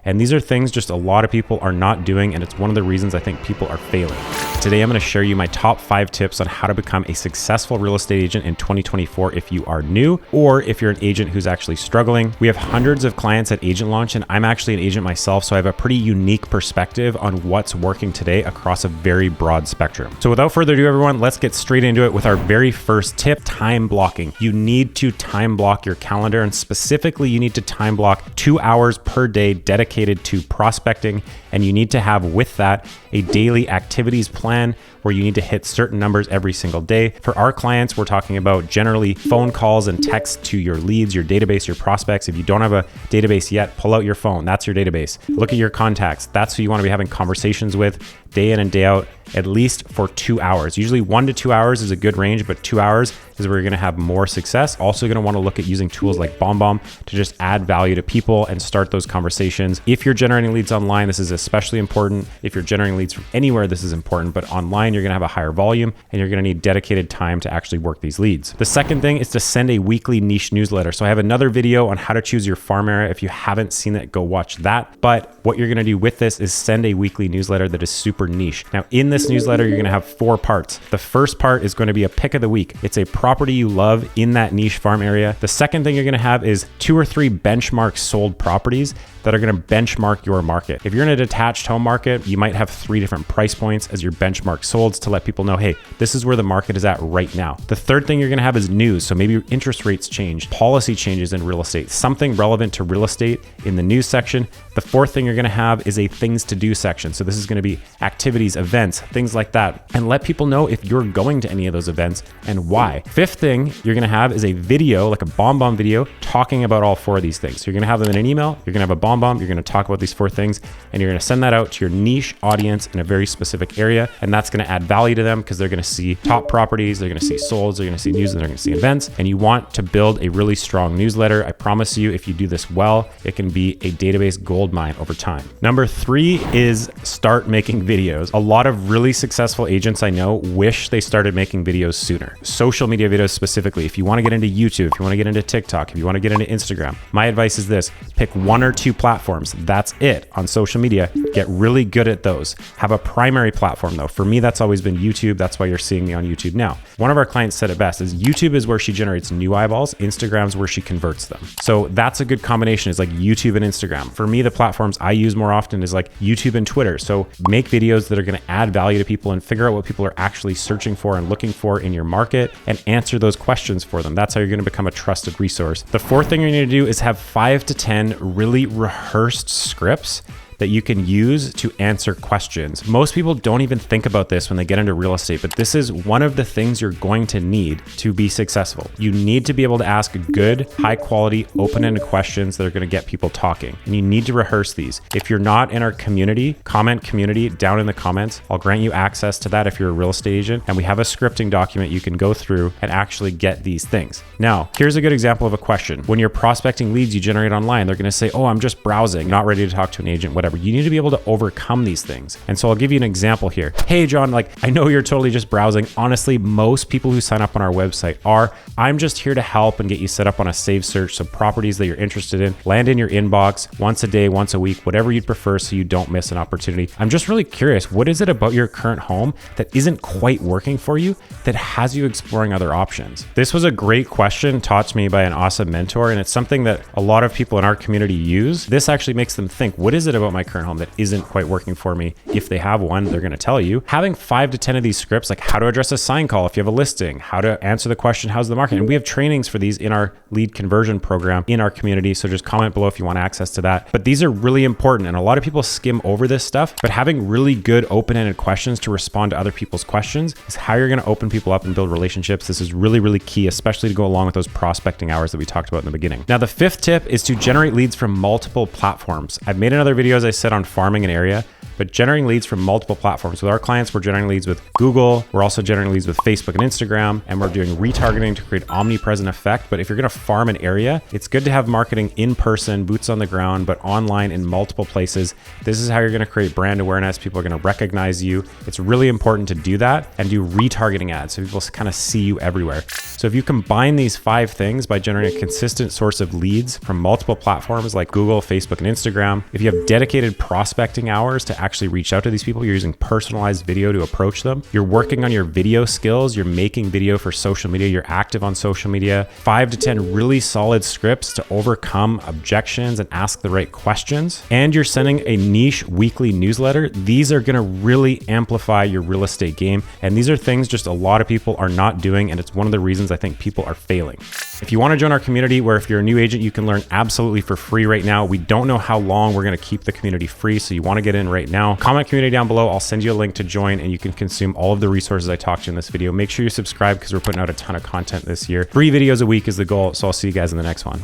And these are things just a lot of people are not doing, and it's one of the reasons I think people are failing. Today, I'm going to share you my top 5 tips on how to become a successful real estate agent in 2024 if you are new, or if you're an agent who's actually struggling. We have hundreds of clients at Agent Launch, and I'm actually an agent myself, so I have a pretty unique perspective on what's working today across a very broad spectrum. So without further ado, everyone, let's get straight into it with our very first tip, time blocking. You need to time block your calendar, and specifically, you need to time block 2 hours per day dedicated to prospecting, and you need to have with that a daily activities plan where you need to hit certain numbers every single day. For our clients, we're talking about generally phone calls and texts to your leads, your database, your prospects. If you don't have a database yet, pull out your phone. That's your database. Look at your contacts. That's who you want to be having conversations with day in and day out, at least for 2 hours. Usually 1 to 2 hours is a good range, but 2 hours is where you're going to have more success. Also going to want to look at using tools like BombBomb to just add value to people and start those conversations. If you're generating leads online, this is especially important. If you're generating leads from anywhere, this is important, but online, you're going to have a higher volume and you're going to need dedicated time to actually work these leads. The second thing is to send a weekly niche newsletter. So I have another video on how to choose your farm area. If you haven't seen it, go watch that. But what you're going to do with this is send a weekly newsletter that is super niche. Now, in this newsletter, you're going to have 4 parts. The first part is going to be a pick of the week. It's a property you love in that niche farm area. The second thing you're going to have is 2 or 3 benchmark sold properties that are going to benchmark your market. If you're in a detached home market, you might have 3 different price points as your benchmark solds to let people know, hey, this is where the market is at right now. The third thing you're going to have is news. So maybe interest rates changed, policy changes in real estate, something relevant to real estate in the news section. The fourth thing you're going to have is a things to do section. So this is going to be activities, events, things like that, and let people know if you're going to any of those events and why. Fifth thing you're going to have is a video, like a BombBomb video, talking about all 4 of these things. So you're going to have them in an email, you're going to have a BombBomb, you're going to talk about these 4 things, and you're going to send that out to your niche audience in a very specific area. And that's going to add value to them because they're going to see top properties, they're going to see solds, they're going to see news, and they're going to see events. And you want to build a really strong newsletter. I promise you, if you do this well, it can be a database gold mine over time. Number 3 is start making videos. A lot of really successful agents I know wish they started making videos sooner. Social media videos specifically. If you want to get into YouTube, if you want to get into TikTok, if you want to get into Instagram, my advice is this: pick 1 or 2 platforms. That's it on social media. Get really good at those. Have a primary platform though. For me, that's always been YouTube. That's why you're seeing me on YouTube now. One of our clients said it best: is YouTube is where she generates new eyeballs, Instagram's where she converts them. So that's a good combination, is like YouTube and Instagram. For me, the platforms I use more often is like YouTube and Twitter. So make videos that are going to add value to people and figure out what people are actually searching for and looking for in your market and answer those questions for them. That's how you're going to become a trusted resource. The fourth thing you're going to do is have 5 to 10 really rehearsed scripts that you can use to answer questions. Most people don't even think about this when they get into real estate, but this is one of the things you're going to need to be successful. You need to be able to ask good, high quality, open-ended questions that are gonna get people talking. And you need to rehearse these. If you're not in our community, comment community down in the comments. I'll grant you access to that if you're a real estate agent. And we have a scripting document you can go through and actually get these things. Now, here's a good example of a question. When you're prospecting leads you generate online, they're gonna say, oh, I'm just browsing, not ready to talk to an agent, whatever. You need to be able to overcome these things. And so I'll give you an example here. Hey, John, I know you're totally just browsing. Honestly, most people who sign up on our website are. I'm just here to help and get you set up on a saved search. So properties that you're interested in land in your inbox once a day, once a week, whatever you'd prefer, so you don't miss an opportunity. I'm just really curious, what is it about your current home that isn't quite working for you that has you exploring other options? This was a great question taught to me by an awesome mentor, and it's something that a lot of people in our community use. This actually makes them think, what is it about my current home that isn't quite working for me? If they have one, they're going to tell you. Having 5 to 10 of these scripts, like how to address a sign call if you have a listing, how to answer the question, how's the market? And we have trainings for these in our lead conversion program in our community. So just comment below if you want access to that. But these are really important. And a lot of people skim over this stuff, but having really good open-ended questions to respond to other people's questions is how you're going to open people up and build relationships. This is really, really key, especially to go along with those prospecting hours that we talked about in the beginning. Now, the 5th tip is to generate leads from multiple platforms. I've made another video, as I said, on farming an area. but generating leads from multiple platforms. With our clients, we're generating leads with Google. We're also generating leads with Facebook and Instagram, and we're doing retargeting to create omnipresent effect. But if you're going to farm an area, it's good to have marketing in person, boots on the ground, but online in multiple places. This is how you're going to create brand awareness. People are going to recognize you. It's really important to do that and do retargeting ads so people kind of see you everywhere. So if you combine these 5 things by generating a consistent source of leads from multiple platforms like Google, Facebook, and Instagram, if you have dedicated prospecting hours to actually reach out to these people, you're using personalized video to approach them, you're working on your video skills, you're making video for social media, you're active on social media, 5 to 10 really solid scripts to overcome objections and ask the right questions, and you're sending a niche weekly newsletter, these are going to really amplify your real estate game. And these are things just a lot of people are not doing, and it's one of the reasons I think people are failing. If you want to join our community, where if you're a new agent, you can learn absolutely for free right now. We don't know how long we're going to keep the community free, so you want to get in right now. Comment community down below. I'll send you a link to join, and you can consume all of the resources I talked to in this video. Make sure you subscribe because we're putting out a ton of content this year. 3 videos a week is the goal, so I'll see you guys in the next one.